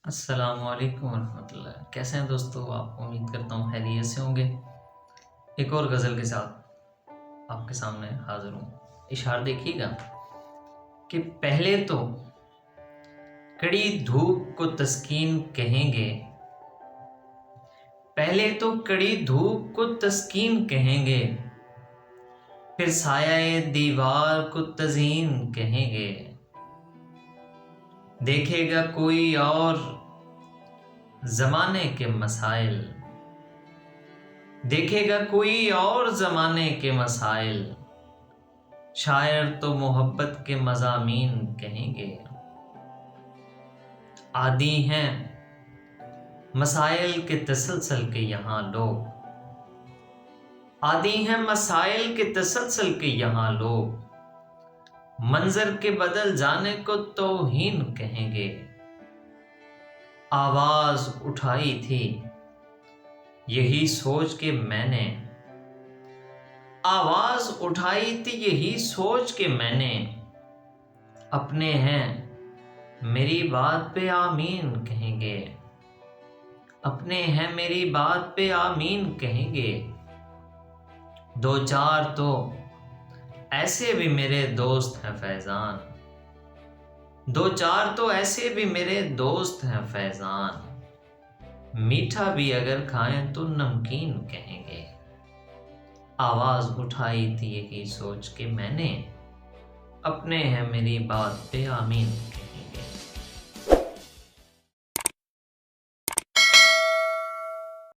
अस्सलामुअलैकुम वरहमतुल्लाह। कैसे हैं दोस्तों आप? उम्मीद करता हूँ खैरियत से होंगे। एक और गज़ल के साथ आपके सामने हाज़िर हूँ। इशार देखिएगा कि पहले तो कड़ी धूप को तस्कीन कहेंगे, पहले तो कड़ी धूप को तस्कीन कहेंगे, फिर साया दीवार को तज़ीन कहेंगे। देखेगा कोई और ज़माने के मसाइल, देखेगा कोई और ज़माने के मसाइल, शायर तो मोहब्बत के मज़ामीन कहेंगे। आदी हैं मसाइल के तसलसल के यहाँ लोग, आदी हैं मसाइल के तसलसल के यहाँ लोग, मंजर के बदल जाने को तौहीन कहेंगे। आवाज उठाई थी यही सोच के मैंने, आवाज उठाई थी यही सोच के मैंने, अपने हैं मेरी बात पे आमीन कहेंगे, अपने हैं मेरी बात पे आमीन कहेंगे। दो चार तो ऐसे भी मेरे दोस्त हैं फैजान, दो चार तो ऐसे भी मेरे दोस्त हैं फैजान, मीठा भी अगर खाएं तो नमकीन कहेंगे। आवाज उठाई थी यही सोच के मैंने, अपने हैं मेरी बात पे आमीन।